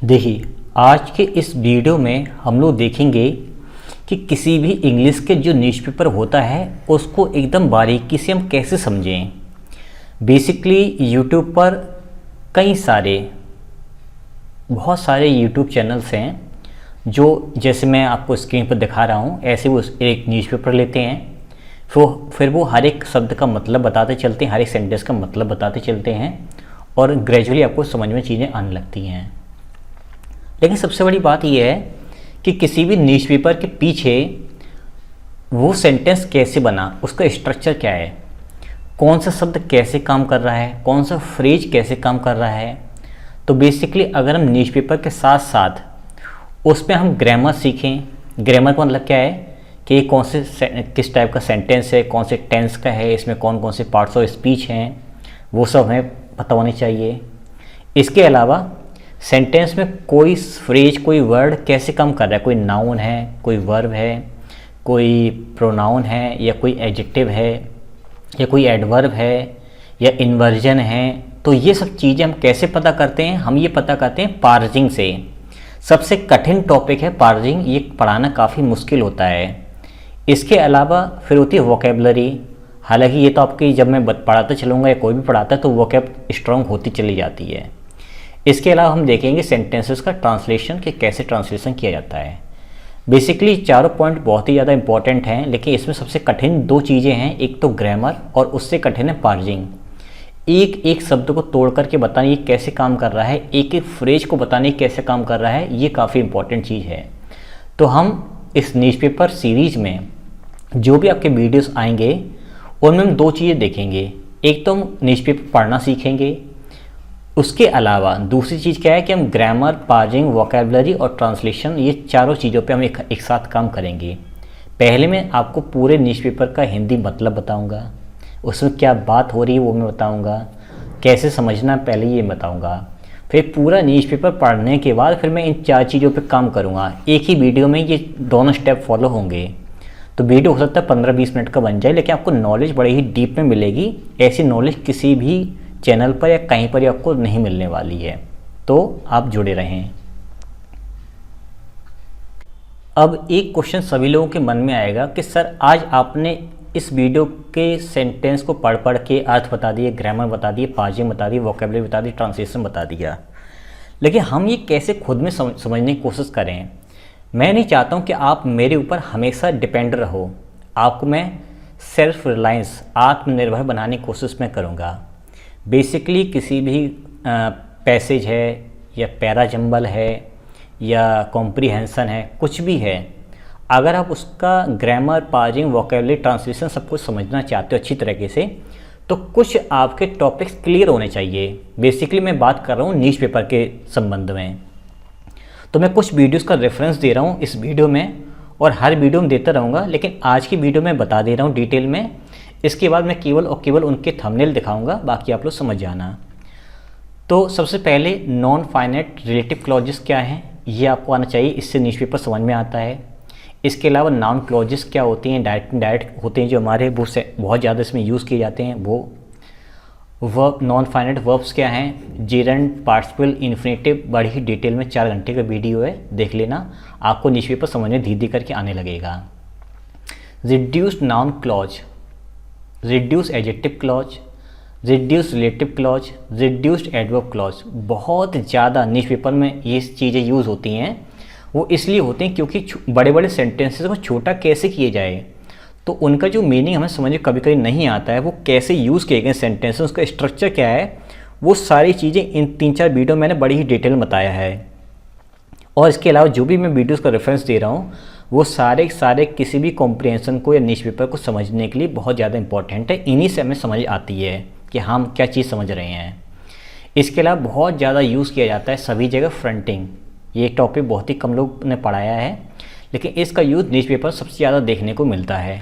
देखिए, आज के इस वीडियो में हम लोग देखेंगे कि किसी भी इंग्लिश के जो न्यूज़पेपर होता है उसको एकदम बारीकी से हम कैसे समझें। बेसिकली यूट्यूब पर बहुत सारे यूट्यूब चैनल्स हैं जो जैसे मैं आपको स्क्रीन पर दिखा रहा हूँ, ऐसे वो एक न्यूज़पेपर लेते हैं, फिर वो हर एक शब्द का मतलब बताते चलते हैं, हर एक सेंटेंस का मतलब बताते चलते हैं और ग्रेजुअली आपको समझ में चीज़ें आने लगती हैं। लेकिन सबसे बड़ी बात यह है कि किसी भी न्यूज़पेपर के पीछे वो सेंटेंस कैसे बना, उसका स्ट्रक्चर क्या है, कौन सा शब्द कैसे काम कर रहा है, कौन सा फ्रेज कैसे काम कर रहा है। तो बेसिकली अगर हम न्यूज़पेपर के साथ साथ उस पर हम ग्रामर सीखें, ग्रामर का मतलब क्या है कि ये किस टाइप का सेंटेंस है, कौन से टेंस का है, इसमें कौन कौन से पार्ट्स ऑफ स्पीच हैं, वो सब हमें पता होने चाहिए। इसके अलावा सेंटेंस में कोई फ्रेज, कोई वर्ड कैसे काम कर रहा है, कोई नाउन है, कोई वर्ब है, कोई प्रोनाउन है, या कोई एडजेक्टिव है, या कोई एडवर्ब है, या इन्वर्जन है। तो ये सब चीज़ें हम कैसे पता करते हैं? हम ये पता करते हैं पार्जिंग से। सबसे कठिन टॉपिक है पार्जिंग, ये पढ़ाना काफ़ी मुश्किल होता है। इसके अलावा फिर होती है वोकेबलरी। हालांकि ये तो आपकी जब मैं पढ़ाता चलूँगा या कोई भी पढ़ाता है तो वोकेब स्ट्रॉन्ग होती चली जाती है। इसके अलावा हम देखेंगे सेंटेंसेस का ट्रांसलेशन, कि कैसे ट्रांसलेशन किया जाता है। बेसिकली चारों पॉइंट बहुत ही ज़्यादा इंपॉर्टेंट हैं, लेकिन इसमें सबसे कठिन दो चीज़ें हैं, एक तो ग्रामर और उससे कठिन है पार्जिंग। एक एक शब्द को तोड़ करके बताना ये कैसे काम कर रहा है, एक एक फ्रेज को बताने कैसे काम कर रहा है, ये काफ़ी इंपॉर्टेंट चीज़ है। तो हम इस न्यूज़पेपर सीरीज़ में जो भी आपके वीडियोस आएंगे उनमें हम दो चीज़ें देखेंगे। एक तो हम न्यूज़पेपर पढ़ना सीखेंगे, उसके अलावा दूसरी चीज़ क्या है कि हम ग्रामर, पार्जिंग, वोकेबलरी और ट्रांसलेशन, ये चारों चीज़ों पे हम एक साथ काम करेंगे। पहले मैं आपको पूरे न्यूज़पेपर का हिंदी मतलब बताऊंगा, उसमें क्या बात हो रही है वो मैं बताऊंगा, कैसे समझना पहले ये बताऊंगा। फिर पूरा न्यूज़पेपर पढ़ने के बाद फिर मैं इन चार चीज़ों पे काम करूंगा। एक ही वीडियो में ये दोनों स्टेप फॉलो होंगे। तो वीडियो हो सकता है 15-20 मिनट का बन जाए, लेकिन आपको नॉलेज बड़े ही डीप में मिलेगी। ऐसी नॉलेज किसी भी चैनल पर या कहीं पर आपको नहीं मिलने वाली है, तो आप जुड़े रहें। अब एक क्वेश्चन सभी लोगों के मन में आएगा कि सर आज आपने इस वीडियो के सेंटेंस को पढ़ के अर्थ बता दिए, ग्रामर बता दिए, पार्जिंग बता दी, वोकेबलरी बता दी, ट्रांसलेशन बता दिया, लेकिन हम ये कैसे खुद में समझने की कोशिश करें। मैं नहीं चाहता हूँ कि आप मेरे ऊपर हमेशा डिपेंड रहो। आपको मैं सेल्फ रिलायंस, आत्मनिर्भर बनाने की कोशिश मैं करूँगा। बेसिकली किसी भी पैसेज है या पैराजंबल है या कॉम्प्रीहेंसन है, कुछ भी है, अगर आप उसका ग्रामर, पार्जिंग, वोकेबलरी, ट्रांसलेशन सब कुछ समझना चाहते हो अच्छी तरीके से, तो कुछ आपके टॉपिक्स क्लियर होने चाहिए। बेसिकली मैं बात कर रहा हूँ न्यूज़पेपर के संबंध में। तो मैं कुछ वीडियोस का रेफरेंस दे रहा हूँ इस वीडियो में, और हर वीडियो में देता रहूँगा, लेकिन आज की वीडियो में बता दे रहा हूँ डिटेल में। इसके बाद मैं केवल और केवल उनके थंबनेल दिखाऊंगा, बाकी आप लोग समझ जाना। तो सबसे पहले नॉन फाइनाइट रिलेटिव क्लॉजेस क्या हैं, ये आपको आना चाहिए, इससे न्यूज़पेपर समझ में आता है। इसके अलावा नाउन क्लॉजेस क्या होती हैं, डायरेक्ट इनडायरेक्ट होते हैं, जो हमारे वो से बहुत ज़्यादा इसमें यूज़ किए जाते हैं। वो वर्ब, नॉन फाइनाइट वर्ब्स क्या हैं, जेरंड, पार्टिसिपल, इन्फिनेटिव, बड़ी ही डिटेल में 4 घंटे का वीडियो है, देख लेना। आपको न्यूज़पेपर समझ में धीरे धीरे करके आने लगेगा। Reduced noun clause, reduce adjective clause, reduce relative clause, reduced adverb clause, बहुत ज़्यादा न्यूज़पेपर में ये चीज़ें यूज़ होती हैं। वो इसलिए होते हैं क्योंकि बड़े बड़े सेंटेंसेस को छोटा कैसे किए जाए, तो उनका जो मीनिंग हमें समझ में कभी कभी नहीं आता है, वो कैसे यूज़ किए गए सेंटेंसेस, उसका स्ट्रक्चर क्या है, वो सारी चीज़ें इन 3-4 वीडियो मैंने बड़ी ही डिटेल में बताया है। और इसके अलावा जो भी मैं वीडियोस का रेफरेंस दे रहा हूँ वो सारे किसी भी कॉम्प्रिहेंशन को या न्यूज़पेपर को समझने के लिए बहुत ज़्यादा इंपॉर्टेंट है। इन्हीं से हमें समझ आती है कि हम क्या चीज़ समझ रहे हैं। इसके अलावा बहुत ज़्यादा यूज़ किया जाता है सभी जगह फ्रंटिंग। ये टॉपिक बहुत ही कम लोग ने पढ़ाया है, लेकिन इसका यूज़ न्यूज़पेपर सबसे ज़्यादा देखने को मिलता है।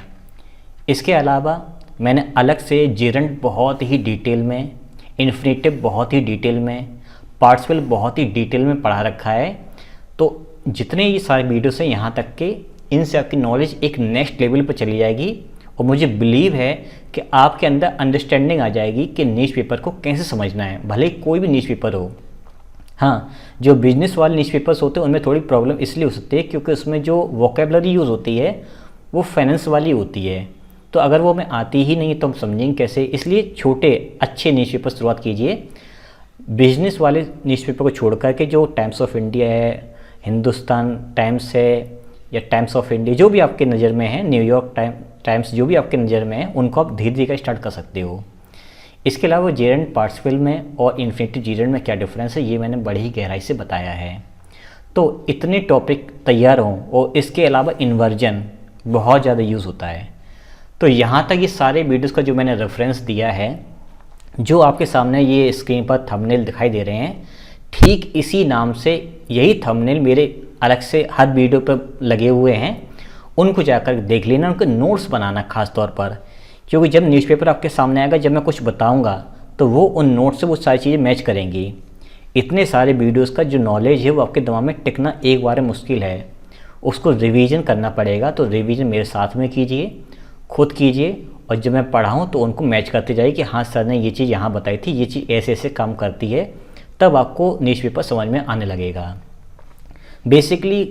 इसके अलावा मैंने अलग से जेरंड बहुत ही डिटेल में, इन्फिनेटिव बहुत ही डिटेल में, पार्टिसिपल बहुत ही डिटेल में पढ़ा रखा है। तो जितने ये सारे वीडियोस हैं यहाँ तक के, इनसे आपकी नॉलेज एक नेक्स्ट लेवल पर चली जाएगी, और मुझे बिलीव है कि आपके अंदर अंडरस्टैंडिंग आ जाएगी कि न्यूज़पेपर को कैसे समझना है। भले ही कोई भी न्यूज़पेपर हो, हाँ, जो बिजनेस वाले न्यूज़पेपर्स होते हैं उनमें थोड़ी प्रॉब्लम इसलिए हो सकती है क्योंकि उसमें जो वोकेबलरी यूज़ होती है वो फाइनेंस वाली होती है, तो अगर वो हमें आती ही नहीं तो हम समझेंगे कैसे। इसलिए छोटे अच्छे न्यूज़पेपर शुरुआत कीजिए, बिजनेस वाले न्यूज़पेपर को छोड़ कर के जो टाइम्स ऑफ इंडिया है, हिंदुस्तान टाइम्स है या टाइम्स ऑफ इंडिया, जो भी आपके नज़र में है, न्यूयॉर्क टाइम्स, जो भी आपके नज़र में है, उनको आप धीरे धीरे स्टार्ट कर सकते हो। इसके अलावा जेरेंट पार्टिसिपल में और इन्फिनेटिव जेरेंट में क्या डिफरेंस है ये मैंने बड़ी ही गहराई से बताया है। तो इतने टॉपिक तैयार हों, और इसके अलावा इन्वर्जन बहुत ज़्यादा यूज़ होता है। तो यहाँ तक ये सारे वीडियोस का जो मैंने रेफरेंस दिया है, जो आपके सामने ये स्क्रीन पर थंबनेल दिखाई दे रहे हैं, ठीक इसी नाम से यही थंबनेल मेरे अलग से हर वीडियो पर लगे हुए हैं। उनको जाकर देख लेना, उनके नोट्स बनाना खास तौर पर, क्योंकि जब न्यूज़पेपर आपके सामने आएगा, जब मैं कुछ बताऊंगा तो वो उन नोट्स से वो सारी चीज़ें मैच करेंगी। इतने सारे वीडियोस का जो नॉलेज है वो आपके दिमाग में टिकना एक बार मुश्किल है, उसको रिवीजन करना पड़ेगा। तो रिवीजन मेरे साथ में कीजिए, खुद कीजिए, और जब मैं पढ़ाऊँ तो उनको मैच करते जाइए कि हाँ सर ने ये चीज़ यहाँ बताई थी, ये चीज़ ऐसे ऐसे काम करती है, तब आपको न्यूज़पेपर समझ में आने लगेगा। बेसिकली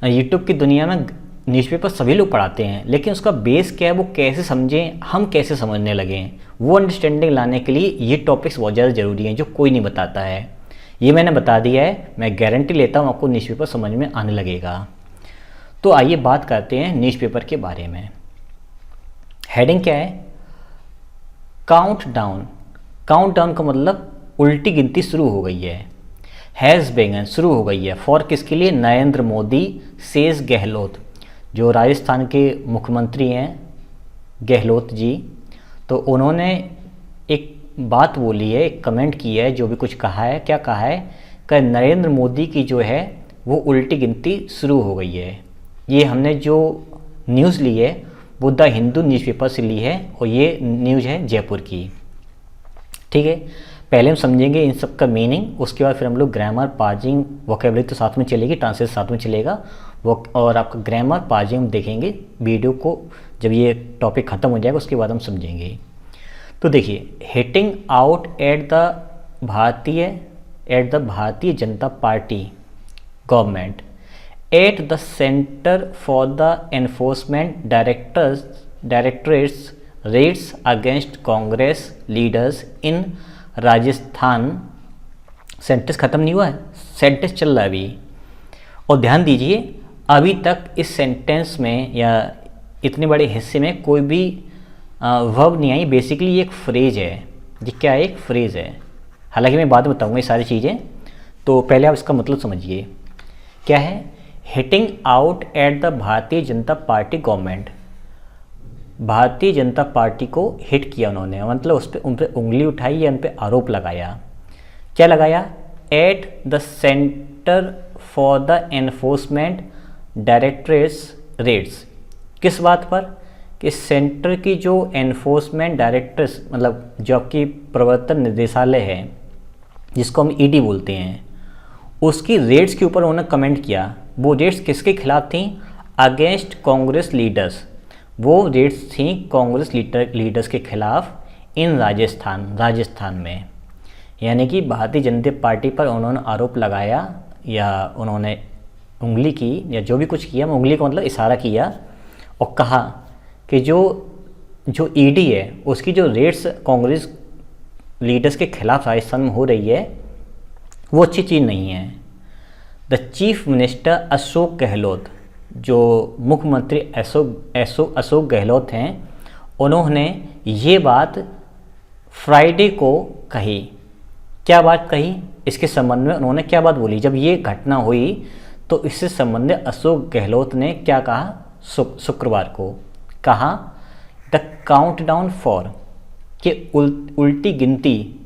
यूट्यूब की दुनिया में न्यूज़पेपर सभी लोग पढ़ाते हैं, लेकिन उसका बेस क्या है, वो कैसे समझें, हम कैसे समझने लगें, वो अंडरस्टैंडिंग लाने के लिए ये टॉपिक्स बहुत ज़्यादा ज़रूरी हैं, जो कोई नहीं बताता है। ये मैंने बता दिया है, मैं गारंटी लेता हूँ आपको न्यूज़पेपर समझ में आने लगेगा। तो आइए बात करते हैं न्यूज़पेपर के बारे में। हेडिंग क्या है? Count down. काउंट डाउन का मतलब उल्टी गिनती शुरू हो गई है। हैज़ बेगन शुरू हो गई है। फॉर किसके लिए? नरेंद्र मोदी सेज गहलोत, जो राजस्थान के मुख्यमंत्री हैं गहलोत जी। तो उन्होंने एक बात बोली है, एक कमेंट किया है, जो भी कुछ कहा है, क्या कहा है कि नरेंद्र मोदी की जो है वो उल्टी गिनती शुरू हो गई है। ये हमने जो न्यूज़ ली है वो द हिंदू न्यूज़पेपर से ली है, और ये न्यूज़ है जयपुर की। ठीक है, पहले हम समझेंगे इन सब का मीनिंग, उसके बाद फिर हम लोग ग्रामर, पार्जिंग, वोकेबलरी तो साथ में चलेगी, ट्रांसलेशन साथ में चलेगा, वो और आपका ग्रामर पार्जिंग हम देखेंगे वीडियो को, जब ये टॉपिक ख़त्म हो जाएगा उसके बाद हम समझेंगे। तो देखिए, hitting out at the Bharatiya Janata Party government at the centre for the enforcement directorates raids against Congress leaders in Rajasthan. Sentence ख़त्म नहीं हुआ है, सेंटेंस चल रहा है अभी। और ध्यान दीजिए, अभी तक इस सेंटेंस में या इतने बड़े हिस्से में कोई भी वर्ब नहीं आई। बेसिकली ये एक फ्रेज़ है। ये क्या है? एक फ्रेज़ है। हालांकि मैं बाद में बताऊंगा ये सारी चीज़ें, तो पहले आप इसका मतलब समझिए क्या है। Hitting out at the Bharatiya Janata Party government. भारतीय जनता पार्टी को हिट किया उन्होंने, मतलब उन पर उंगली उठाई या उन पर आरोप लगाया। क्या लगाया? At the centre for the enforcement directorates raids. किस बात पर? कि सेंटर की जो एनफोर्समेंट डायरेक्टर्स, मतलब जो आपकी प्रवर्तन निदेशालय है, जिसको हम ईडी बोलते हैं, उसकी रेड्स के ऊपर उन्होंने कमेंट किया। वो रेड्स किसके खिलाफ थी? Against Congress leaders. वो रेड्स थी कांग्रेस लीडर्स के खिलाफ इन राजस्थान में। यानी कि भारतीय जनता पार्टी पर उन्होंने आरोप लगाया, या उन्होंने उंगली की, या जो भी कुछ किया, उंगली का मतलब इशारा किया, और कहा कि जो ईडी है उसकी जो रेड्स कांग्रेस लीडर्स के खिलाफ राजस्थान में हो रही है वो अच्छी चीज़ नहीं है। The chief minister Ashok Gehlot, जो मुख्यमंत्री अशोक गहलोत हैं, उन्होंने ये बात फ्राइडे को कही। क्या बात कही? इसके संबंध में उन्होंने क्या बात बोली? जब ये घटना हुई तो इससे संबंधित अशोक गहलोत ने क्या कहा? शुक्रवार को कहा द काउंटडाउन फॉर, कि उल्टी गिनती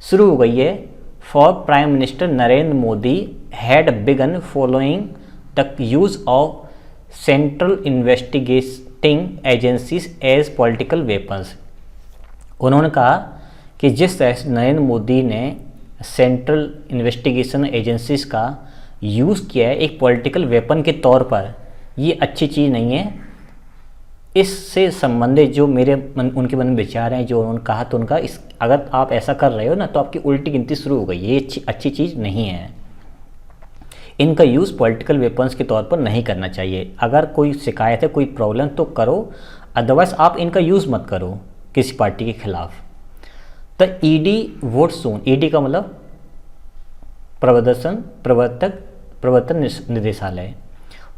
शुरू हो गई है। For prime minister Narendra Modi had begun following the use of central investigating agencies as political weapons. उन्होंने कहा कि जिस तरह से नरेंद्र मोदी ने सेंट्रल इन्वेस्टिगेशन एजेंसीज का यूज़ किया है एक पॉलिटिकल वेपन के तौर पर, ये अच्छी चीज़ नहीं है। इससे संबंधित जो उनके मन में विचार हैं, जो उन्होंने कहा, तो उनका इस अगर आप ऐसा कर रहे हो ना तो आपकी उल्टी गिनती शुरू हो गई। ये अच्छी चीज़ नहीं है। इनका यूज़ पॉलिटिकल वेपन्स के तौर पर नहीं करना चाहिए। अगर कोई शिकायत है, कोई प्रॉब्लम, तो करो, अदरवाइज आप इनका यूज़ मत करो किसी पार्टी के खिलाफ। The ED vote soon, ED का मतलब प्रवर्तन निदेशालय,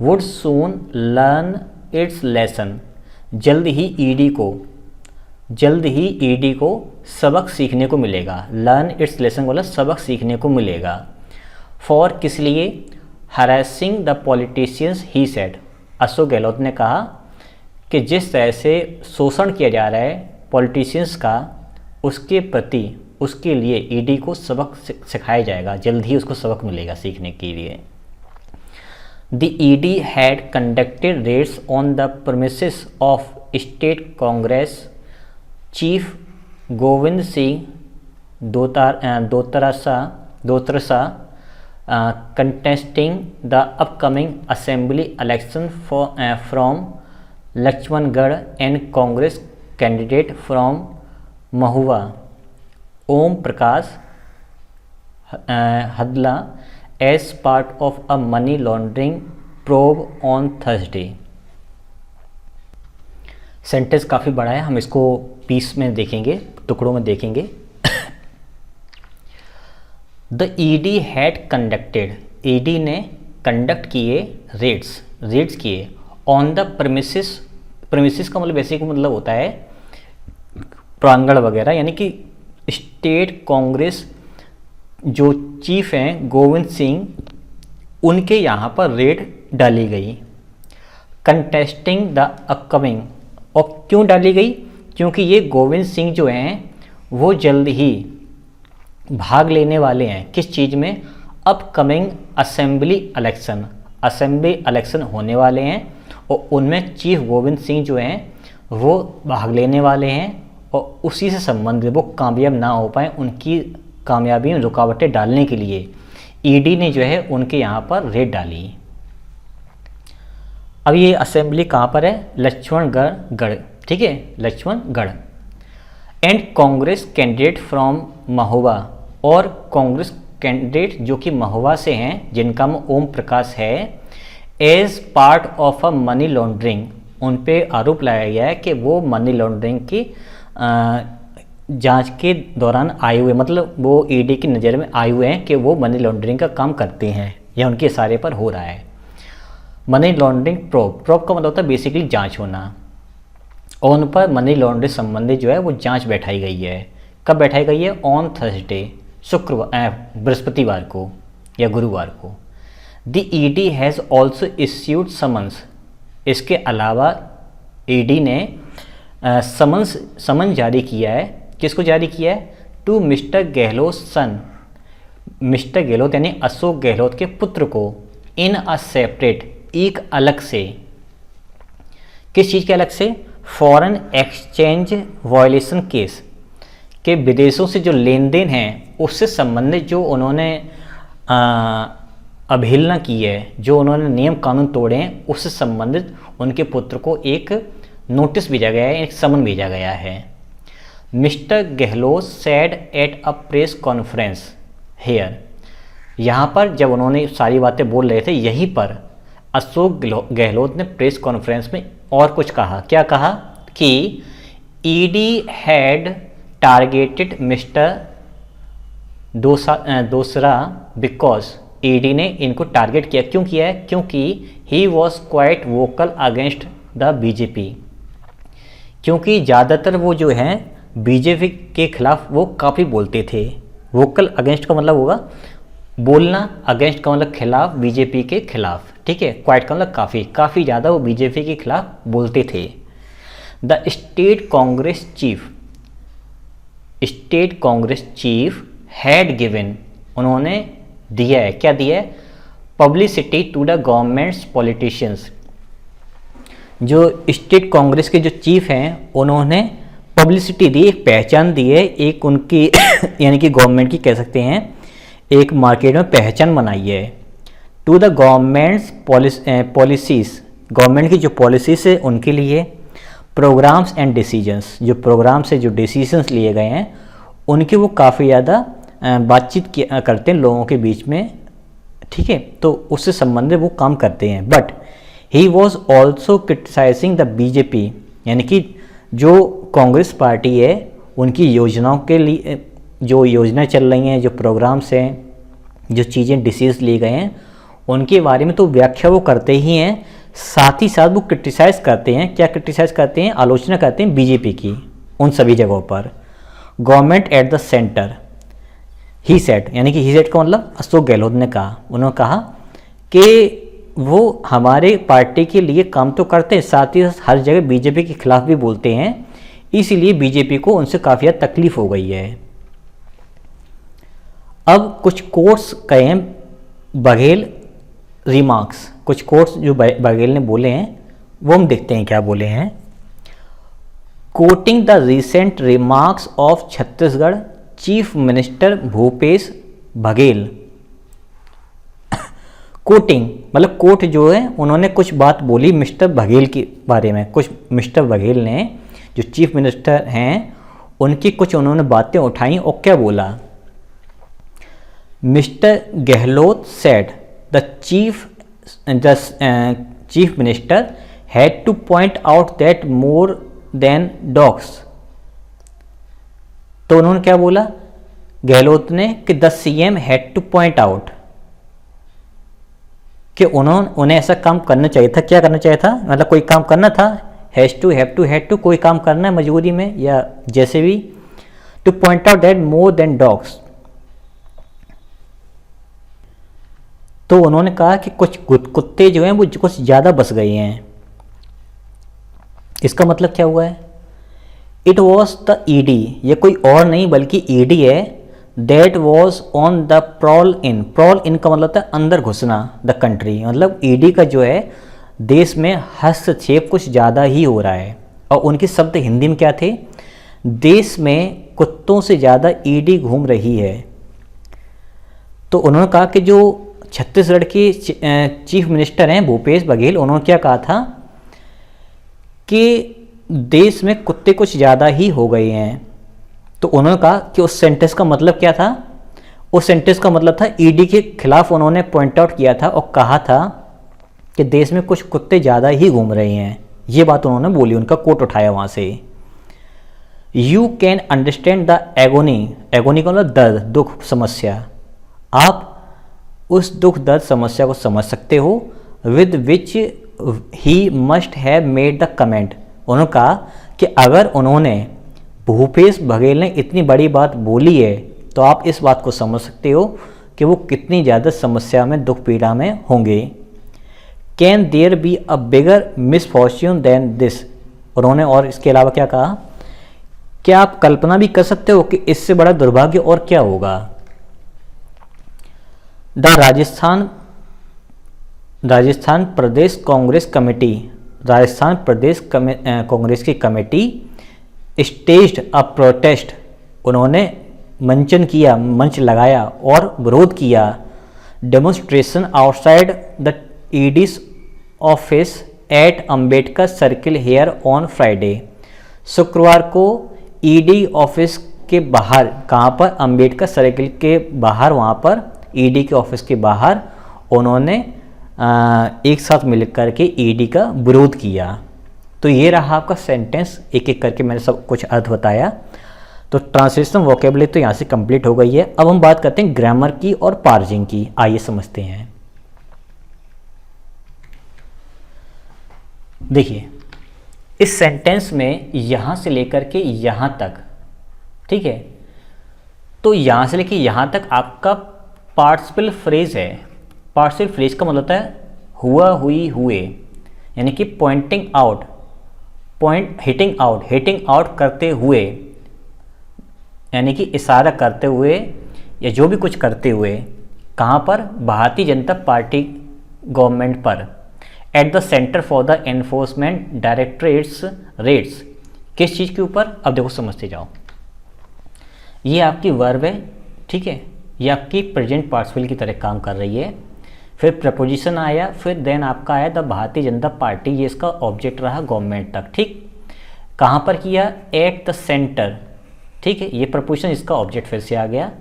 would soon learn it's lesson, जल्द ही ईडी को सबक सीखने को मिलेगा। लर्न इट्स लेसन बोला सबक सीखने को मिलेगा। फॉर किस लिए, harassing the politicians he said, Ashok Gehlot ने कहा कि जिस तरह से शोषण किया जा रहा है पॉलिटिशियंस का, उसके प्रति, उसके लिए ईडी को सबक सिखाया जाएगा, जल्द ही उसको सबक मिलेगा सीखने के लिए। The ED had conducted raids on the premises of state Congress chief Govind Singh दोतरसा contesting the upcoming assembly election from Lakshmangarh and Congress candidate from Mahua Om Prakash Hadla as part of a money laundering probe on Thursday। Sentence काफ़ी बड़ा है, हम इसको piece में देखेंगे, टुकड़ों में देखेंगे। The ED had conducted, ED ने कंडक्ट किए रेड्स किए ऑन द प्रेमिसेस का मतलब बेसिक मतलब होता है प्रांगण वगैरह, यानी कि स्टेट कांग्रेस जो चीफ हैं गोविंद सिंह, उनके यहाँ पर रेड डाली गई। कंटेस्टिंग द अपकमिंग, और क्यों डाली गई, क्योंकि ये गोविंद सिंह जो हैं वो जल्द ही भाग लेने वाले हैं किस चीज़ में, अपकमिंग असेंबली इलेक्शन होने वाले हैं, और उनमें चीफ गोविंद सिंह जो हैं वो भाग लेने वाले हैं, और उसी से संबंधित वो कामयाब ना हो पाए, उनकी कामयाबी में रुकावटें डालने के लिए ईडी ने जो है उनके यहाँ पर रेड डाली। अब ये असेंबली कहाँ पर है, लक्ष्मणगढ़, ठीक है, Laxmangarh. And Congress candidate from Mahoba, और कांग्रेस कैंडिडेट जो कि महोबा से हैं, जिनका नाम ओम प्रकाश है, as part of a money laundering, उन पे आरोप लगाया गया है कि वो मनी लॉन्ड्रिंग की जांच के दौरान आए हुए, मतलब वो ईडी की नज़र में आए हुए हैं कि वो मनी लॉन्ड्रिंग का काम करते हैं या उनके इशारे पर हो रहा है। मनी लॉन्ड्रिंग प्रोब का मतलब होता है बेसिकली जांच होना, और उन पर मनी लॉन्ड्रिंग संबंधी जो है वो जांच बैठाई गई है। कब बैठाई गई है, ऑन थर्सडे, बृहस्पतिवार को या गुरुवार को। The ED has also issued summons, इसके अलावा ईडी ने समन जारी किया है। किसको जारी किया है, to mister Gehlot son, mister Gehlot यानी अशोक गहलोत के पुत्र को, इन अ सेपरेट, एक अलग से, किस चीज़ के अलग से, फॉरेन एक्सचेंज वायलेशन केस, के विदेशों से जो लेन देन हैं उससे संबंधित जो उन्होंने अवहेलना की है, जो उन्होंने नियम कानून तोड़े हैं, उससे संबंधित उनके पुत्र को एक नोटिस भेजा गया है, एक समन भेजा गया है। Mister Gehlot said at a press conference here, यहाँ पर जब उन्होंने सारी बातें बोल रहे थे, यहीं पर अशोक गहलोत ने प्रेस कॉन्फ्रेंस में और कुछ कहा। क्या कहा कि ईडी हैड टारगेटेड मिस्टर दोसरा बिकॉज, ईडी ने इनको टारगेट किया, क्यों किया है, क्योंकि he was quite vocal against the BJP, क्योंकि ज़्यादातर वो जो हैं बीजेपी के खिलाफ वो काफ़ी बोलते थे। वोकल अगेंस्ट का मतलब होगा बोलना, अगेंस्ट का मतलब खिलाफ, बीजेपी के खिलाफ, ठीक है। क्वाइट का मतलब काफ़ी ज़्यादा वो बीजेपी के खिलाफ बोलते थे। The state Congress chief had given, उन्होंने दिया है, क्या दिया है, publicity to the government's politicians, जो स्टेट कांग्रेस के जो चीफ हैं उन्होंने पब्लिसिटी दी, एक पहचान दी है, एक उनकी यानी कि गवर्नमेंट की कह सकते हैं, एक मार्केट में पहचान बनाई है। To the government's policies, government की जो पॉलिसीज़ है उनके लिए, प्रोग्राम्स एंड डिसीजंस, जो प्रोग्राम से जो डिसीजंस लिए गए हैं उनकी वो काफ़ी ज़्यादा बातचीत करते हैं लोगों के बीच में, ठीक है, तो उससे संबंधित वो काम करते हैं। But he was also criticising the BJP, यानी कि जो कांग्रेस पार्टी है उनकी योजनाओं के लिए, जो योजना चल रही हैं, जो प्रोग्राम्स हैं, जो चीज़ें डिसीज लिए गए हैं उनके बारे में तो व्याख्या वो करते ही हैं, साथ ही साथ वो क्रिटिसाइज़ करते हैं। क्या क्रिटिसाइज़ करते हैं? आलोचना करते हैं बीजेपी की उन सभी जगहों पर। Government at the centre, he set, यानी कि ही सेट का मतलब अशोक गहलोत ने कहा, उन्होंने कहा कि वो हमारे पार्टी के लिए काम तो करते हैं, साथ ही हर जगह बीजेपी के खिलाफ भी बोलते हैं, इसीलिए बीजेपी को उनसे काफ़ी ज़्यादा तकलीफ हो गई है। अब कुछ कोट्स कहे हैं बघेल रिमार्क्स, कुछ कोट्स जो बघेल ने बोले हैं वो हम देखते हैं क्या बोले हैं। Coating the recent remarks of Chhattisgarh chief minister Bhupesh Baghel. Coating मतलब कोट जो है, उन्होंने कुछ बात बोली मिस्टर बघेल के बारे में, कुछ मिस्टर बघेल ने जो चीफ मिनिस्टर हैं उनकी कुछ उन्होंने बातें उठाई और क्या बोला। Mister Gehlot said the chief minister had to point out that more than dogs. तो उन्होंने क्या बोला गहलोत ने कि the CM had to point out, कि उन्हें ऐसा काम करना चाहिए था। क्या करना चाहिए था? मतलब कोई काम करना था, हैज टू, हैव टू, कोई काम करना है मजबूरी में या जैसे भी, to point out that more than dogs. तो उन्होंने कहा कि कुछ कुत्ते जो हैं वो कुछ ज़्यादा बस गए हैं। इसका मतलब क्या हुआ है? इट वॉज द ईडी, ये कोई और नहीं बल्कि ईडी है, that was on the prowl in. Prowl in का मतलब था अंदर घुसना, द कंट्री, मतलब ईडी का जो है देश में हस्तक्षेप कुछ ज़्यादा ही हो रहा है। और उनके शब्द हिंदी में क्या थे? देश में कुत्तों से ज़्यादा ईडी घूम रही है। तो उन्होंने कहा कि जो छत्तीसगढ़ के चीफ मिनिस्टर हैं भूपेश बघेल, उन्होंने क्या कहा था कि देश में कुत्ते कुछ ज़्यादा ही हो गए हैं। तो उन्होंने कहा कि उस सेंटेंस का मतलब क्या था? उस सेंटेंस का मतलब था ईडी के खिलाफ उन्होंने पॉइंट आउट किया था और कहा था कि देश में कुछ कुत्ते ज़्यादा ही घूम रहे हैं। ये बात उन्होंने बोली, उनका कोट उठाया वहाँ से। You can understand the agony, agony का मतलब दर्द, दुख, समस्या। आप उस दुख दर्द समस्या को समझ सकते हो। With which he must have made the comment. उन्होंने कहा कि अगर उन्होंने, भूपेश बघेल ने इतनी बड़ी बात बोली है तो आप इस बात को समझ सकते हो कि वो कितनी ज़्यादा समस्या में, दुख पीड़ा में होंगे। Can there be a bigger misfortune than this. उन्होंने और इसके अलावा क्या कहा? क्या आप कल्पना भी कर सकते हो कि इससे बड़ा दुर्भाग्य और क्या होगा? द राजस्थान प्रदेश कांग्रेस कमेटी, राजस्थान प्रदेश कांग्रेस की कमेटी स्टेज्ड अ प्रोटेस्ट, उन्होंने मंचन किया, मंच लगाया और विरोध किया। Demonstration outside the ED's office at Ambedkar circle here on Friday. शुक्रवार को ईडी ऑफिस के बाहर, कहाँ पर? अंबेडकर सर्किल के बाहर, वहाँ पर ईडी के ऑफिस के बाहर उन्होंने एक साथ मिलकर के ईडी का विरोध किया। तो ये रहा आपका सेंटेंस, एक एक करके मैंने सब कुछ अर्थ बताया। तो ट्रांसलेशन वोकेबुलरी तो यहाँ से कंप्लीट हो गई है। अब हम बात करते हैं ग्रामर की और पार्जिंग की। आइए समझते हैं। देखिए इस सेंटेंस में यहाँ से लेकर के यहाँ तक, ठीक है, तो यहाँ से लेकर यहाँ तक आपका पार्टिसिपल फ्रेज है। पार्टिसिपल फ्रेज का मतलब है हुआ, हुई, हुए, यानी कि पॉइंटिंग आउट, हिटिंग आउट करते हुए, यानी कि इशारा करते हुए या जो भी कुछ करते हुए। कहाँ पर? भारतीय जनता पार्टी गवर्नमेंट पर। Eight the centre for the enforcement directorates rates, किस चीज़ के ऊपर? अब देखो समझते जाओ। ये आपकी वर्ब है, ठीक है, ये आपकी प्रेजेंट पार्टिसिपल की तरह काम कर रही है। फिर प्रपोजिशन आया, फिर देन आपका आया द भारतीय जनता पार्टी, ये इसका ऑब्जेक्ट रहा गवर्नमेंट तक, ठीक। कहाँ पर किया, एट द सेंटर, ठीक है, ये प्रपोजिशन इसका ऑब्जेक्ट फिर से आ गया।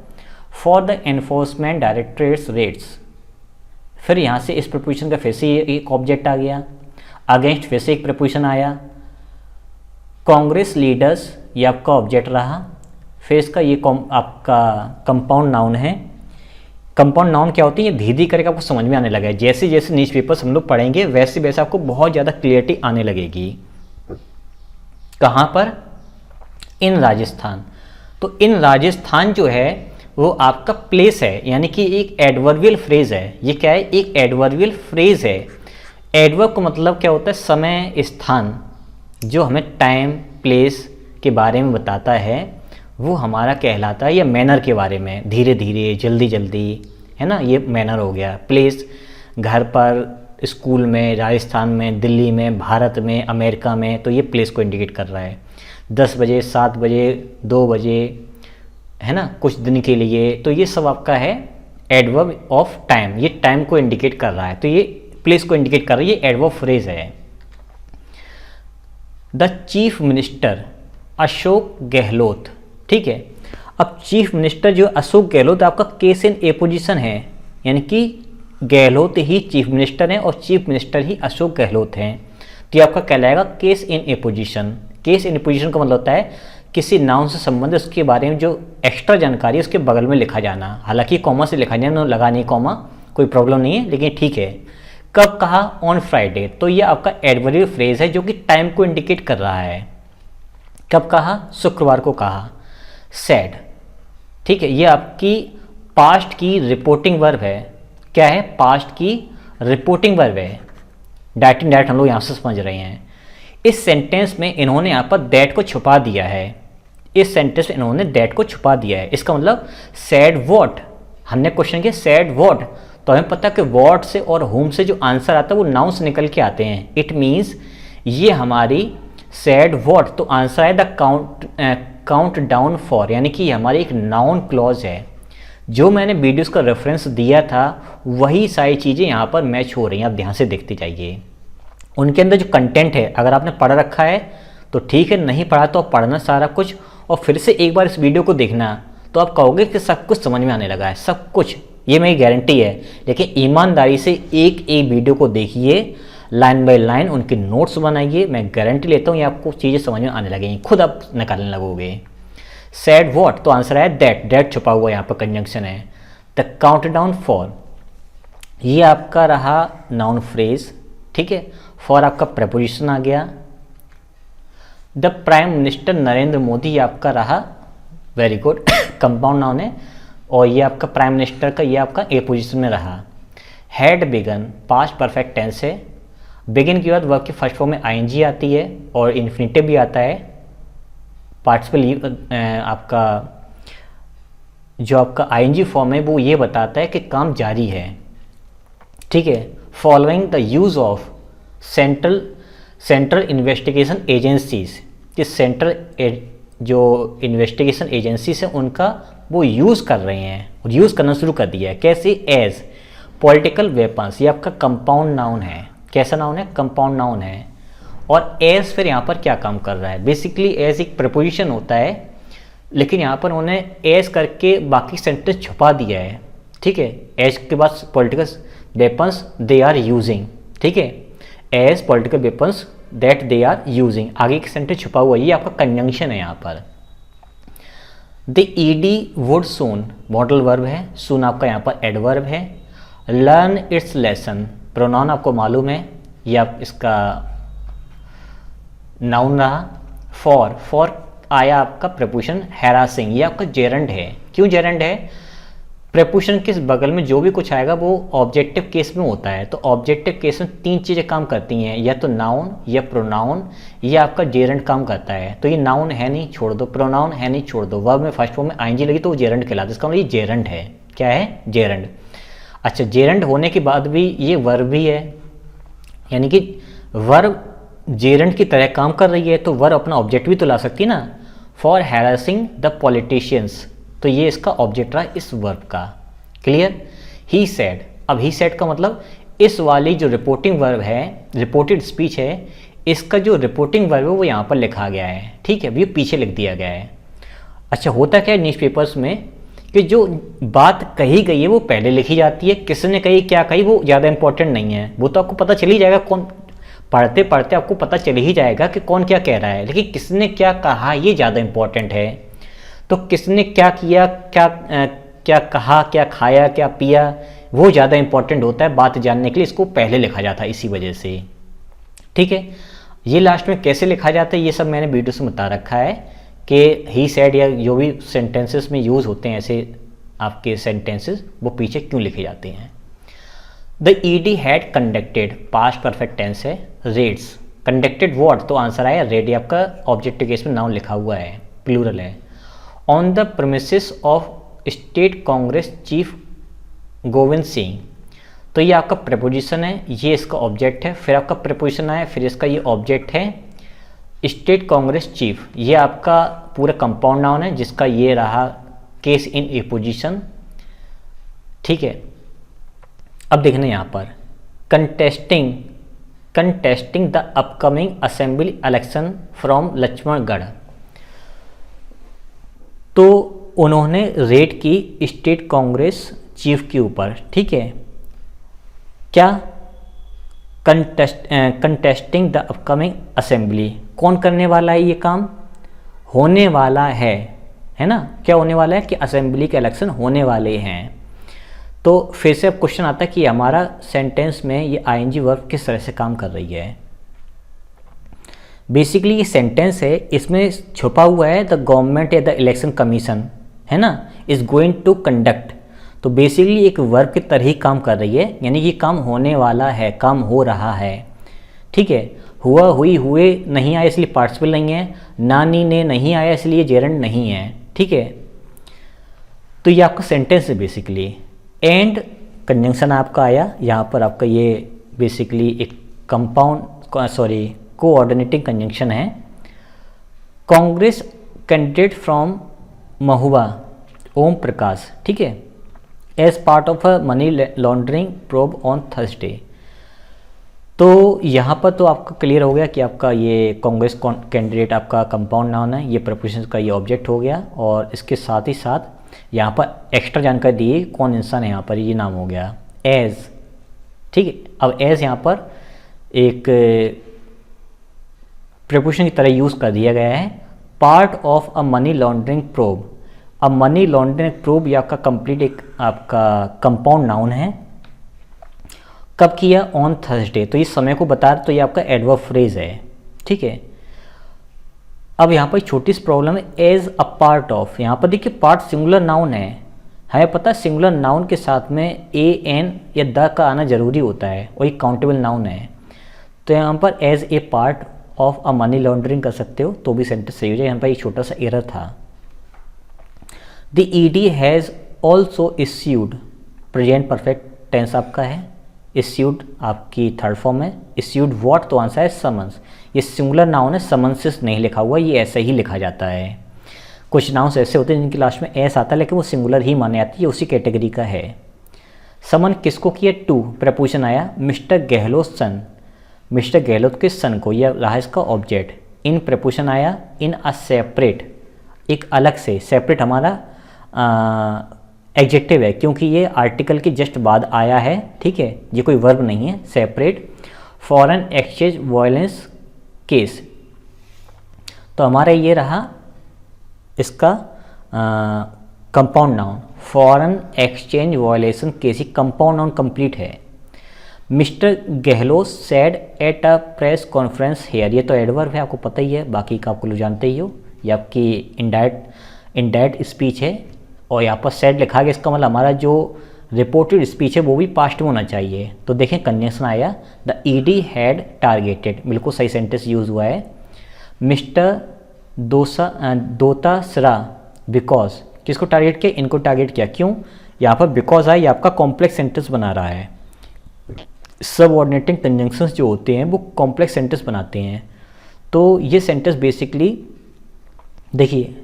For the enforcement directorates rates, फिर यहाँ से इस प्रपोजिशन का फिर से एक ऑब्जेक्ट आ गया। अगेंस्ट फिर से एक प्रपोजिशन आया। कांग्रेस लीडर्स, ये आपका ऑब्जेक्ट रहा। फिर इसका ये आपका कंपाउंड नाउन है। कंपाउंड नाउन क्या होती है, धीरे धीरे करके आपको समझ में आने लगा है। जैसे जैसे न्यूज़ पेपर्स हम लोग पढ़ेंगे वैसे वैसे आपको बहुत ज़्यादा क्लियरिटी आने लगेगी। कहाँ पर, इन राजस्थान। तो इन राजस्थान जो है वो आपका प्लेस है, यानी कि एक एडवर्बियल फ्रेज है। ये क्या है, एक एडवर्बियल फ्रेज है। एडवर्ब का मतलब क्या होता है, समय, स्थान, जो हमें टाइम, प्लेस के बारे में बताता है, वो हमारा कहलाता है। या मैनर के बारे में, धीरे धीरे, जल्दी जल्दी, है ना, ये मैनर हो गया। प्लेस, घर पर, स्कूल में, राजस्थान में, दिल्ली में, भारत में, अमेरिका में, तो ये प्लेस को इंडिकेट कर रहा है। 10 बजे, 7 बजे, 2 बजे, है ना, कुछ दिन के लिए, तो ये सब आपका है एडवर्ब ऑफ टाइम। ये टाइम को इंडिकेट कर रहा है, तो ये प्लेस को इंडिकेट कर रहा है, ये एडवर्ब फ्रेज है। The chief minister Ashok Gehlot, ठीक है। अब चीफ मिनिस्टर जो अशोक गहलोत आपका केस इन ए पोजिशन है, यानी कि गहलोत ही चीफ मिनिस्टर हैं और चीफ मिनिस्टर ही अशोक गहलोत हैं। तो ये आपका कहलाएगा case in A position. Case in A position का मतलब होता है किसी नाउन से संबंधित उसके बारे में जो एक्स्ट्रा जानकारी है उसके बगल में लिखा जाना। हालांकि कॉमा से लिखा जाना, लगा नहीं कॉमा, कोई प्रॉब्लम नहीं है, लेकिन ठीक है। कब कहा, ऑन फ्राइडे, तो ये आपका एडवर्बियल फ्रेज है जो कि टाइम को इंडिकेट कर रहा है। कब कहा, शुक्रवार को कहा। सैड, ठीक है, ये आपकी पास्ट की रिपोर्टिंग वर्ब है। क्या है, पास्ट की रिपोर्टिंग वर्ब है। डायरेक्ट हम लोग यहाँ से समझ रहे हैं। इस सेंटेंस में इन्होंने यहाँ पर दैट को छुपा दिया है। इस सेंटेंस में इन्होंने दैट को छुपा दिया है। इसका मतलब सैड व्हाट, हमने क्वेश्चन किया सैड व्हाट, तो हमें पता है कि व्हाट से और होम से जो आंसर आता है वो नाउन से निकल के आते हैं। इट मीन्स ये हमारी सैड व्हाट, तो आंसर है द काउंट डाउन फॉर, यानी कि हमारी एक नाउन क्लॉज है। जो मैंने वीडियोस का रेफरेंस दिया था वही सारी चीज़ें यहाँ पर मैच हो रही हैं। आप ध्यान से देखते जाइए, उनके अंदर जो कंटेंट है, अगर आपने पढ़ रखा है तो ठीक है, नहीं पढ़ा तो आप पढ़ना सारा कुछ और फिर से एक बार इस वीडियो को देखना, तो आप कहोगे कि सब कुछ समझ में आने लगा है, सब कुछ, ये मेरी गारंटी है। लेकिन ईमानदारी से एक एक वीडियो को देखिए, लाइन बाय लाइन उनके नोट्स बनाइए, मैं गारंटी लेता हूँ ये आपको चीज़ें समझ में आने लगेंगी, खुद आप निकालने लगोगे। सैड व्हाट, तो आंसर है दैट, दैट छुपा हुआ यहाँ पर कंजंक्शन है। द काउंट डाउन फॉर, ये आपका रहा नाउन फ्रेज, ठीक है। फॉर आपका प्रपोजिशन आ गया। The prime minister Narendra Modi, ये आपका रहा, वेरी गुड, कंपाउंड नाउन है। और ये आपका प्राइम मिनिस्टर का, ये आपका ए पोजिशन में रहा। Had begun, past perfect tense है। बिगिन के बाद वर्ब की फर्स्ट फॉर्म में आईएनजी आती है और इन्फिनिटिव भी आता है। पार्टिसिपल आपका जो आपका आईएनजी फॉर्म है वो ये बताता है कि काम जारी है, ठीक है। Following the use of central investigation agencies, कि सेंट्रल जो इन्वेस्टिगेशन एजेंसीज हैं उनका वो यूज़ कर रहे हैं और यूज़ करना शुरू कर दिया है। कैसे, एज पॉलिटिकल वेपन्स, ये आपका कंपाउंड नाउन है। कैसा नाउन है, कंपाउंड नाउन है। और एज फिर यहाँ पर क्या काम कर रहा है, बेसिकली एज एक प्रपोजिशन होता है, लेकिन यहाँ पर उन्होंने एज करके बाकी सेंटेंस छुपा दिया है, ठीक है। एज के बाद political weapons they are using, ठीक है, as political weapons that they are using, आगे का सेंटेंस छुपा हुआ है, ये आपका कंजंक्शन है यहाँ पर। The ED would soon, modal verb है, सून आपका यहाँ पर एडवर्ब है। लर्न इट्स लेसन, प्रोनाउन आपको मालूम है, ये आप इसका नाउन रहा। फॉर आया आपका प्रपोजिशन हैरासिंग, ये आपका जेरंड है। क्यों जेरंड है, प्रपोजिशन के बगल में जो भी कुछ आएगा वो ऑब्जेक्टिव केस में होता है। तो ऑब्जेक्टिव केस में 3 चीज़ें काम करती हैं, या तो नाउन या प्रोनाउन या आपका जेरंड काम करता है। तो ये नाउन है नहीं, छोड़ दो, प्रोनाउन है नहीं, छोड़ दो, वर्ब में फर्स्ट फॉर्म में आईएनजी लगी तो वो जेरंड कहलाता है। इसका मतलब ये जेरंड है। क्या है, जेरंड। अच्छा, जेरंड होने के बाद भी ये वर्ब भी है, यानी कि वर्ब जेरंड की तरह काम कर रही है, तो वर्ब अपना ऑब्जेक्ट भी तो ला सकती है ना। फॉर हैरासिंग द पॉलिटिशियंस, तो ये इसका ऑब्जेक्ट रहा इस वर्ब का। क्लियर। ही सेड, अब ही सेड का मतलब इस वाली जो रिपोर्टिंग वर्ब है, रिपोर्टेड स्पीच है, इसका जो रिपोर्टिंग वर्ब है वो यहाँ पर लिखा गया है, ठीक है, ये पीछे लिख दिया गया है। अच्छा, होता क्या है न्यूज़पेपर्स में कि जो बात कही गई है वो पहले लिखी जाती है, किसने कही क्या कही वो ज़्यादा इंपॉर्टेंट नहीं है, वो तो आपको पता चल ही जाएगा, कौन पढ़ते पढ़ते आपको पता चल ही जाएगा कि कौन क्या कह रहा है, लेकिन किसने क्या कहा ये ज़्यादा इंपॉर्टेंट है। तो किसने क्या किया, क्या कहा, क्या खाया, क्या पिया, वो ज़्यादा इंपॉर्टेंट होता है बात जानने के लिए, इसको पहले लिखा जाता है इसी वजह से, ठीक है। ये लास्ट में कैसे लिखा जाता है ये सब मैंने वीडियो से बता रखा है कि ही सेड या जो भी सेंटेंसेस में यूज़ होते हैं ऐसे आपके सेंटेंसेस, वो पीछे क्यों लिखे जाते हैं। The ED had conducted, past perfect tense है, रेड्स, कंडक्टेड व्हाट, तो आंसर आया रेड, आपका ऑब्जेक्टिव केस में नाउन लिखा हुआ है, प्लूरल है। On the premises of state Congress chief Govind Singh, तो ये आपका प्रपोजिशन है, ये इसका ऑब्जेक्ट है, फिर आपका प्रपोजिशन आया, फिर इसका ये ऑब्जेक्ट है। स्टेट कांग्रेस चीफ, ये आपका पूरा कंपाउंड नाउन है जिसका ये रहा केस इन ए पोजिशन, ठीक है। अब देखना यहाँ पर contesting the upcoming assembly election from Laxmangarh, तो उन्होंने रेड की स्टेट कांग्रेस चीफ के ऊपर, ठीक है। क्या कंटेस्टिंग द अपकमिंग असेंबली, कौन करने वाला है ये काम, होने वाला है ना, क्या होने वाला है कि असेंबली के इलेक्शन होने वाले हैं। तो फिर से अब क्वेश्चन आता है कि हमारा सेंटेंस में ये आईएनजी वर्ब किस तरह से काम कर रही है। बेसिकली ये सेंटेंस है, इसमें छुपा हुआ है द गवर्नमेंट या द इलेक्शन कमीशन, है ना, इज गोइंग टू कंडक्ट, तो बेसिकली एक वर्ब की तरह ही काम कर रही है, यानी ये काम होने वाला है, काम हो रहा है, ठीक है। हुआ, हुई, हुए नहीं आया इसलिए पार्टिसिपल नहीं है, नानी ने नहीं आया इसलिए जेरंड नहीं है, ठीक है। तो ये आपका सेंटेंस है बेसिकली। एंड कंजंक्शन आपका आया यहाँ पर, आपका ये बेसिकली एक कोऑर्डिनेटिंग कंजंक्शन है। कांग्रेस कैंडिडेट फ्रॉम महुआ ओम प्रकाश, ठीक है, as part of a money laundering probe on Thursday, तो यहाँ पर तो आपका क्लियर हो गया कि आपका ये कांग्रेस कैंडिडेट आपका कंपाउंड नाउन है, ये प्रपोजिशन का ये ऑब्जेक्ट हो गया, और इसके साथ ही साथ यहाँ पर एक्स्ट्रा जानकारी दी कौन इंसान है, यहाँ पर ये नाम हो गया एज, ठीक है। अब एज यहाँ पर एक प्रपोजिशन की तरह यूज़ कर दिया गया है, part of a money laundering probe. अब मनी लॉन्ड्रिंग प्रोब ये आपका कंप्लीट एक आपका कंपाउंड नाउन है, कब किया, ऑन थर्सडे, तो इस समय को बता रहे, तो ये आपका एडवर्ब फ्रेज है, ठीक है। अब यहाँ पर छोटी सी प्रॉब्लम है, एज अ पार्ट ऑफ, यहाँ पर देखिए पार्ट सिंगुलर नाउन है, हमें पता है सिंगुलर नाउन के साथ में ए एन या द का आना जरूरी होता है, वही काउंटेबल नाउन है, तो यहाँ पर as a part of a money laundering कर सकते हो तो भी सेंटेंस सही हो जाए। यहाँ पर एक छोटा सा एरर था। The ED has also issued, present perfect tense आपका है, इश्यूड आपकी थर्ड फॉर्म है, इश्यूड व्हाट, तो आंसर है समन्स, ये सिंगुलर नाउन है, समन्सेस नहीं लिखा हुआ, ये ऐसे ही लिखा जाता है। कुछ नाउन्स ऐसे होते हैं जिनकी लास्ट में एस आता है लेकिन वो सिंगुलर ही माने आती है, उसी कैटेगरी का है। समन किसको किया, टू, प्रपोजिशन आया mister Gehlot son, mister Gehlot के सन को, यह रहा इसका ऑब्जेक्ट। इन प्रपोजिशन आया इन अ सेपरेट, एक अलग से, सेपरेट हमारा एडजेक्टिव है क्योंकि ये आर्टिकल के जस्ट बाद आया है, ठीक है, ये कोई वर्ब नहीं है। Separate foreign exchange violence case, तो हमारा ये रहा इसका compound noun, foreign exchange violation case, compound noun complete है। Mister Gehlot said at a press conference here, ये तो एडवर्ब है, आपको पता ही है, बाकी का आपको लोग जानते ही हो, ये आपकी इनडायरेक्ट स्पीच है। और यहाँ पर सेड लिखा गया, इसका मतलब हमारा जो रिपोर्टेड स्पीच है वो भी पास्ट में होना चाहिए। तो देखें कंजंक्शन आया द ईडी हैड टारगेटेड, बिल्कुल सही सेंटेंस यूज हुआ है। मिस्टर दोतासरा बिकॉज, किसको टारगेट किया, इनको टारगेट किया, क्यों, यहाँ पर बिकॉज आया, ये आपका कॉम्प्लेक्स सेंटेंस बना रहा है। सबऑर्डिनेटिंग कंजंक्शंस जो होते हैं वो कॉम्प्लेक्स सेंटेंस बनाते हैं। तो ये सेंटेंस बेसिकली देखिए,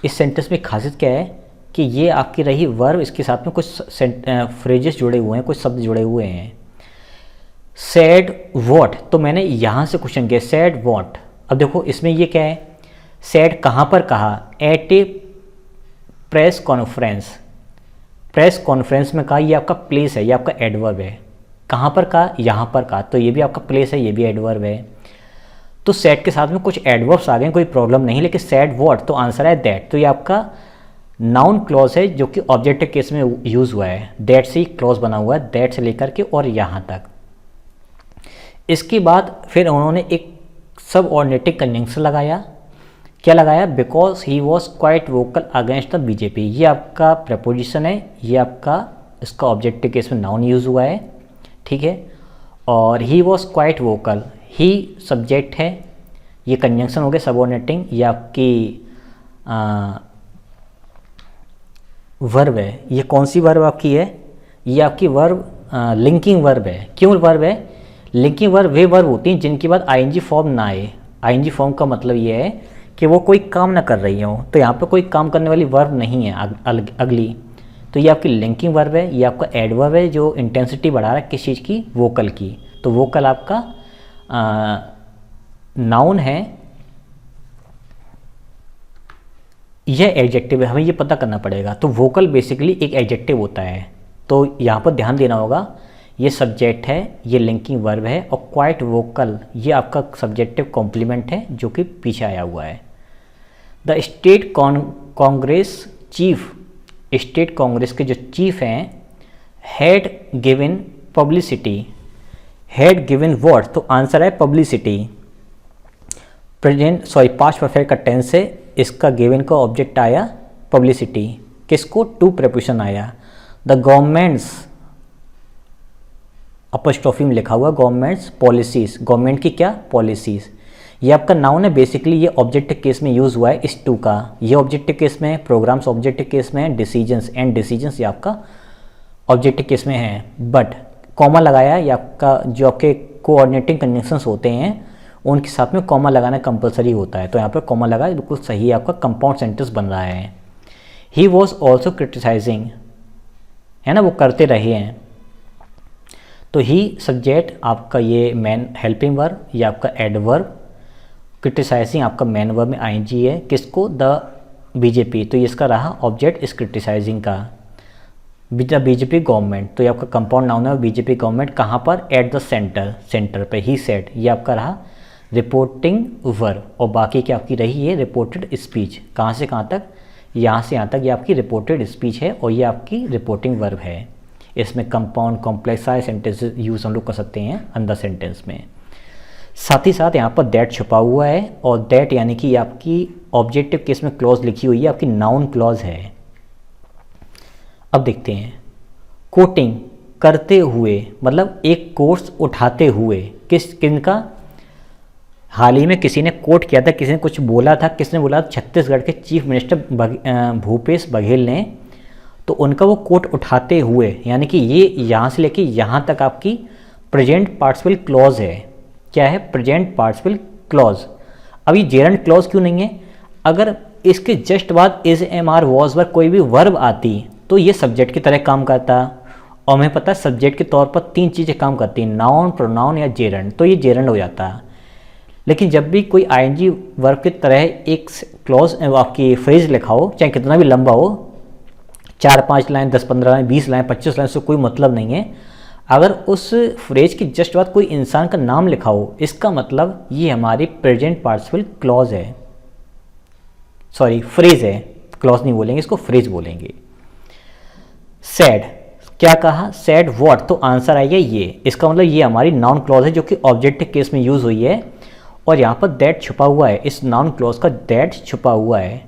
इस सेंटेंस में खासियत क्या है कि ये आपकी रही वर्ब, इसके साथ में कुछ फ्रेजेस जुड़े हुए हैं, कुछ शब्द जुड़े हुए हैं। सैड वॉट, तो मैंने यहाँ से क्वेश्चन किया सैड वॉट। अब देखो इसमें ये क्या है, सैड कहाँ पर कहा, एट ए प्रेस कॉन्फ्रेंस, प्रेस कॉन्फ्रेंस में कहा, ये आपका प्लेस है, ये आपका एडवर्ब है। कहाँ पर कहा, यहाँ पर कहा, तो ये भी आपका प्लेस है, ये भी एडवर्ब है। तो सैड के साथ में कुछ एडवर्ब्स आ गए, कोई प्रॉब्लम नहीं, लेकिन सैड वॉट तो आंसर है दैट, तो ये आपका नाउन क्लॉज है जो कि ऑब्जेक्टिव केस में यूज़ हुआ है। दैट से ही क्लॉज बना हुआ है, दैट से लेकर के और यहाँ तक। इसके बाद फिर उन्होंने एक सब ऑर्डिनेटिव कंजंक्शन लगाया। क्या लगाया, because he was quite vocal against the BJP. ये आपका प्रपोजिशन है, ये आपका इसका ऑब्जेक्टिव केस में नाउन यूज़ हुआ है, ठीक है। और he was quite vocal, he subject है, ये कंजंक्शन हो गया सबऑर्डिनेटिंग, ये आपकी वर्ब है। ये कौन सी वर्ब आपकी है, ये आपकी वर्ब लिंकिंग वर्ब है। क्यों वर्ब है, लिंकिंग वर्ब वे वर्ब होती हैं जिनके बाद आईएनजी फॉर्म ना आए। आईएनजी फॉर्म का मतलब ये है कि वो कोई काम ना कर रही हो, तो यहाँ पे कोई काम करने वाली वर्ब नहीं है अगली, तो ये आपकी लिंकिंग वर्ब है। ये आपका एडवर्ब है जो इंटेंसिटी बढ़ा रहा है किस चीज़ की, वोकल की। तो वोकल आपका नाउन है, यह एडजेक्टिव है, हमें ये पता करना पड़ेगा। तो वोकल बेसिकली एक एडजेक्टिव होता है, तो यहाँ पर ध्यान देना होगा। ये सब्जेक्ट है, ये लिंकिंग वर्ब है, और क्वाइट वोकल ये आपका सब्जेक्टिव कॉम्प्लीमेंट है जो कि पीछे आया हुआ है। The state Congress chief, state Congress के जो चीफ हैं, had given publicity, had given what, तो आंसर है publicity. Present sorry past perfect का टेंस है, इसका गिवन का ऑब्जेक्ट आया पब्लिसिटी, किसको, टू प्रेपोजिशन आया। द गवर्नमेंट्स अपॉस्ट्रोफी में लिखा हुआ गवर्नमेंट्स पॉलिसीज, गवर्नमेंट की क्या पॉलिसीज। ये आपका नाउन है, बेसिकली ये ऑब्जेक्टिव केस में यूज़ हुआ है इस टू का। ये ऑब्जेक्टिव केस में है, प्रोग्राम्स ऑब्जेक्टिव केस में है, डिसीजंस एंड डिसीजंस ये आपका ऑब्जेक्टिव केस में है। बट कॉमा लगाया, ये आपका जो आपके कोऑर्डिनेटिंग कंजंक्शंस होते हैं उनके साथ में कॉमा लगाना कंपलसरी होता है, तो यहाँ पर कॉमा लगा, बिल्कुल सही आपका कंपाउंड सेंटेंस बन रहा है। ही वॉज ऑल्सो क्रिटिसाइजिंग, है ना, वो करते रहे हैं। तो ही सब्जेक्ट आपका ये मैन हेल्पिंग वर्ब, ये आपका एडवर्ब, क्रिटिसाइजिंग आपका मैन वर्ब में आईएनजी है, किसको, द बीजेपी, तो ये इसका रहा ऑब्जेक्ट इस क्रिटिसाइजिंग का, द बीजेपी गवर्नमेंट, तो ये आपका कंपाउंड नाउन है बीजेपी गवर्नमेंट। कहाँ पर, एट द सेंटर, सेंटर पे। ही सेड ये आपका रहा रिपोर्टिंग वर्ब, और बाकी क्या आपकी रही है रिपोर्टेड स्पीच। कहाँ से कहाँ तक, यहाँ से यहाँ तक ये आपकी रिपोर्टेड स्पीच है, और ये आपकी रिपोर्टिंग वर्ब है। इसमें कंपाउंड कॉम्प्लेक्स सारे सेंटेंसेस यूज़ हम लोग कर सकते हैं अंदर सेंटेंस में। साथ ही साथ यहाँ पर दैट छुपा हुआ है, और दैट यानी कि आपकी ऑब्जेक्टिव केस में क्लॉज लिखी हुई है, आपकी नाउन क्लॉज है। अब देखते हैं, कोटिंग करते हुए मतलब एक कोर्स उठाते हुए, किनका, हाल ही में किसी ने कोट किया था, किसी ने कुछ बोला था, किसने बोला, छत्तीसगढ़ के चीफ मिनिस्टर भूपेश बघेल ने, तो उनका वो कोट उठाते हुए, यानी कि ये यहाँ से लेके यहाँ तक आपकी प्रेजेंट पार्टिसिपल क्लॉज है। क्या है, प्रेजेंट पार्टिसिपल क्लॉज। अब ये जेरंड क्लॉज क्यों नहीं है, अगर इसके जस्ट बाद इज एम आर वॉज पर कोई भी वर्ब आती तो ये सब्जेक्ट की तरह काम करता, और हमें पता है सब्जेक्ट के तौर पर 3 चीज़ें काम करती हैं, नाउन, प्रोनाउन या जेरंड, तो ये जेरंड हो जाता। लेकिन जब भी कोई आईएनजी वर्ब की तरह एक क्लॉज आपकी फ्रेज लिखा हो, चाहे कितना भी लंबा हो, 4-5 लाइन, 10-15 लाइन, 20 लाइन, 25 लाइन से कोई मतलब नहीं है, अगर उस फ्रेज के जस्ट बाद कोई इंसान का नाम लिखा हो, इसका मतलब ये हमारी प्रेजेंट पार्टिसिपल क्लॉज है, सॉरी फ्रेज है, क्लॉज नहीं बोलेंगे इसको, फ्रेज बोलेंगे। सैड, क्या कहा, सैड व्हाट, तो आंसर आएगा ये, इसका मतलब ये हमारी नाउन क्लॉज है जो कि ऑब्जेक्टिव केस में यूज़ हुई है, और यहाँ पर दैट छुपा हुआ है, इस नाउन क्लॉज का दैट छुपा हुआ है।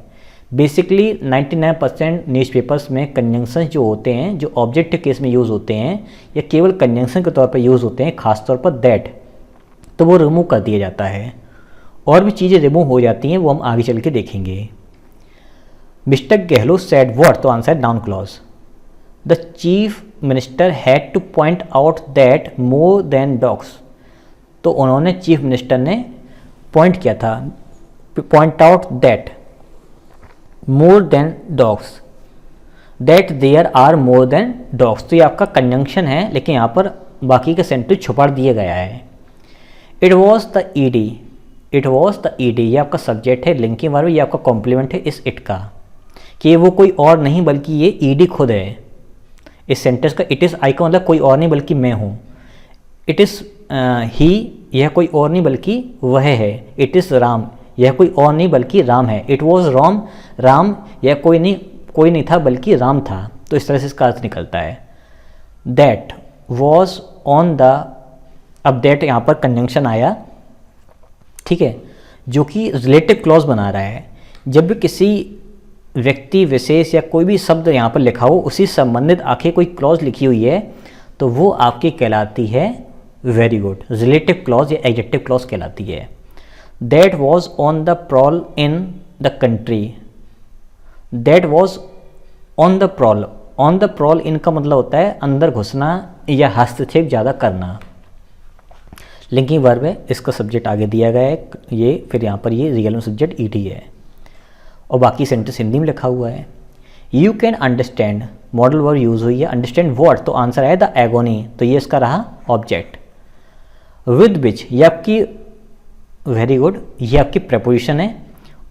बेसिकली 99% न्यूज़पेपर्स में कंजंक्शन जो होते हैं, जो ऑब्जेक्टिव केस में यूज़ होते हैं या केवल कंजंक्शन के तौर पर यूज़ होते हैं, खासतौर पर दैट, तो वो रिमूव कर दिया जाता है। और भी चीज़ें रिमूव हो जाती हैं, वो हम आगे चल के देखेंगे। मिस्टर गहलोत सैड व्हाट, तो answer noun clause. The chief minister had to point out that more than dogs, तो उन्होंने चीफ मिनिस्टर ने पॉइंट किया था, point out that more than dogs, that there are more than dogs, तो ये आपका conjunction है, लेकिन यहाँ पर बाकी का सेंटेंस छुपा दिया गया है। It was the ED, it was the ED, ये आपका सब्जेक्ट है, लिंकिंग वर्ब, ये आपका कॉम्प्लीमेंट है इस इट का, कि वो कोई और नहीं बल्कि ये ईडी खुद है। इस सेंटेंस का इट इज़ आई का मतलब कोई और नहीं बल्कि मैं हूँ। इट इज़ ही, यह कोई और नहीं बल्कि वह है। इट इज़ राम, यह कोई और नहीं बल्कि राम है। इट वॉज राम, राम यह कोई नहीं था बल्कि राम था। तो इस तरह से इसका अर्थ निकलता है। दैट वॉज ऑन द, अब दैट यहाँ पर कंजंक्शन आया, ठीक है, जो कि रिलेटिव क्लॉज बना रहा है। जब भी किसी व्यक्ति विशेष या कोई भी शब्द यहाँ पर लिखा हो, उसी संबंधित आखिर कोई क्लॉज लिखी हुई है, तो वो आपकी कहलाती है वेरी गुड, रिलेटिव क्लॉज या एडजेक्टिव क्लॉज कहलाती है। That was on the prowl in the country, that was on the prowl, on the prowl in का मतलब होता है अंदर घुसना या हस्तक्षेप ज़्यादा करना। लिंकिंग वर्ब है, इसका सब्जेक्ट आगे दिया गया है ये, फिर यहाँ पर ये रियल में सब्जेक्ट ईडी है और बाकी सेंटेंस हिंदी में लिखा हुआ है। You can understand, modal verb use हुई है। अंडरस्टैंड व्हाट, तो आंसर है द एगोनी, तो ये इसका रहा ऑब्जेक्ट। विद विच, ये आपकी वेरी गुड, ये आपकी प्रपोजिशन है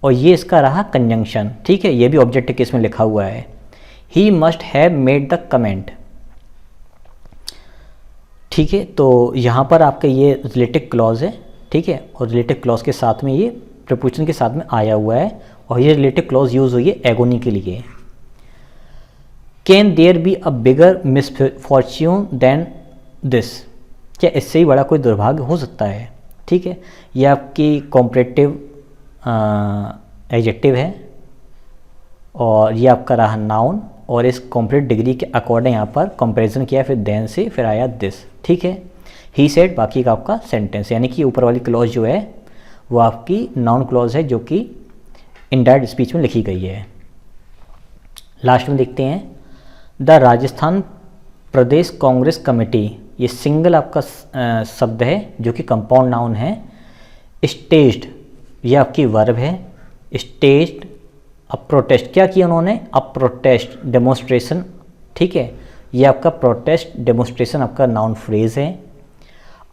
और ये इसका रहा कंजंक्शन, ठीक है, ये भी ऑब्जेक्ट केस में लिखा हुआ है। He must have made the comment, ठीक है, तो यहाँ पर आपका ये रिलेटिव क्लॉज है, ठीक है, और रिलेटिव क्लॉज के साथ में ये प्रपोजिशन के साथ में आया हुआ है और ये रिलेटिव क्लॉज यूज़ हुई है एगोनी के लिए। Can there be a bigger misfortune than this, क्या इससे ही बड़ा कोई दुर्भाग्य हो सकता है, ठीक है। ये आपकी कॉम्परेटिव एडजेक्टिव है और ये आपका रहा नाउन और इस कॉम्परेट डिग्री के अकॉर्डिंग यहाँ पर कंपैरिजन किया, फिर देन से फिर आया दिस, ठीक है। ही सेड बाकी का आपका सेंटेंस, यानी कि ऊपर वाली क्लॉज जो है वो आपकी नाउन क्लॉज है जो कि इनडायरेक्ट स्पीच में लिखी गई है। लास्ट में देखते हैं द राजस्थान प्रदेश कांग्रेस कमेटी, ये सिंगल आपका शब्द है जो कि कंपाउंड नाउन है। स्टेज्ड, ये आपकी वर्ब है। स्टेज्ड अ प्रोटेस्ट, क्या किया उन्होंने, अ प्रोटेस्ट डेमोन्स्ट्रेशन, ठीक है, ये आपका प्रोटेस्ट डेमोन्स्ट्रेशन आपका नाउन फ्रेज है।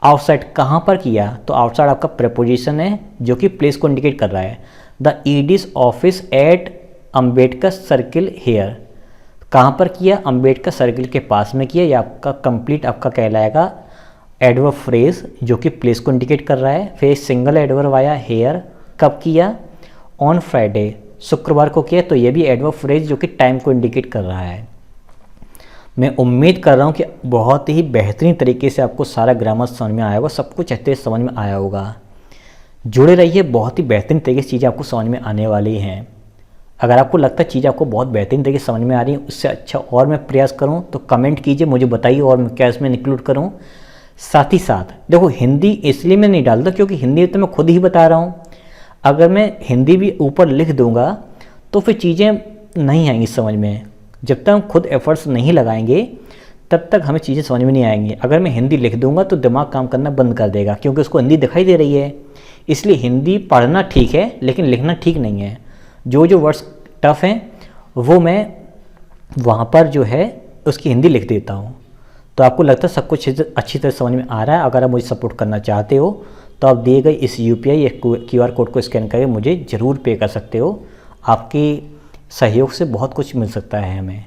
आउटसाइड कहाँ पर किया, तो आउटसाइड आपका प्रपोजिशन है जो कि प्लेस को इंडिकेट कर रहा है। The ED's office at Ambedkar circle here, कहाँ पर किया, अम्बेडकर सर्किल के पास में किया। यह आपका कंप्लीट आपका कहलाएगा एडवर्ब फ्रेज जो कि प्लेस को इंडिकेट कर रहा है। फिर सिंगल एडवर्ब आया हेयर, कब किया, ऑन फ्राइडे, शुक्रवार को किया, तो ये भी एडवर्ब फ्रेज जो कि टाइम को इंडिकेट कर रहा है। मैं उम्मीद कर रहा हूँ कि बहुत ही बेहतरीन तरीके से आपको सारा ग्रामर समझ में आया होगा, सब कुछ अच्छे से समझ में आया होगा। जुड़े रहिए, बहुत ही बेहतरीन तरीके से चीज़ें आपको समझ में आने वाली हैं। अगर आपको लगता है चीज़ आपको बहुत बेहतरीन तरीके से समझ में आ रही है, उससे अच्छा और मैं प्रयास करूं तो कमेंट कीजिए, मुझे बताइए और मैं क्या इसमें इंक्लूड करूं। साथ ही साथ देखो, हिंदी इसलिए मैं नहीं डालता क्योंकि हिंदी तो मैं खुद ही बता रहा हूं। अगर मैं हिंदी भी ऊपर लिख दूंगा तो फिर चीज़ें नहीं आएंगी समझ में। जब तक हम खुद एफर्ट्स नहीं लगाएंगे तब तक हमें चीज़ें समझ में नहीं आएंगी। अगर मैं हिंदी लिख दूंगा तो दिमाग काम करना बंद कर देगा क्योंकि उसको हिंदी दिखाई दे रही है। इसलिए हिंदी पढ़ना ठीक है लेकिन लिखना ठीक नहीं है। जो जो वर्ड्स टफ हैं वो मैं वहाँ पर जो है उसकी हिंदी लिख देता हूँ। तो आपको लगता है सब कुछ अच्छी तरह समझ में आ रहा है। अगर आप मुझे सपोर्ट करना चाहते हो तो आप दिए गए इस UPI या QR कोड को स्कैन करके मुझे ज़रूर पे कर सकते हो। आपके सहयोग से बहुत कुछ मिल सकता है हमें।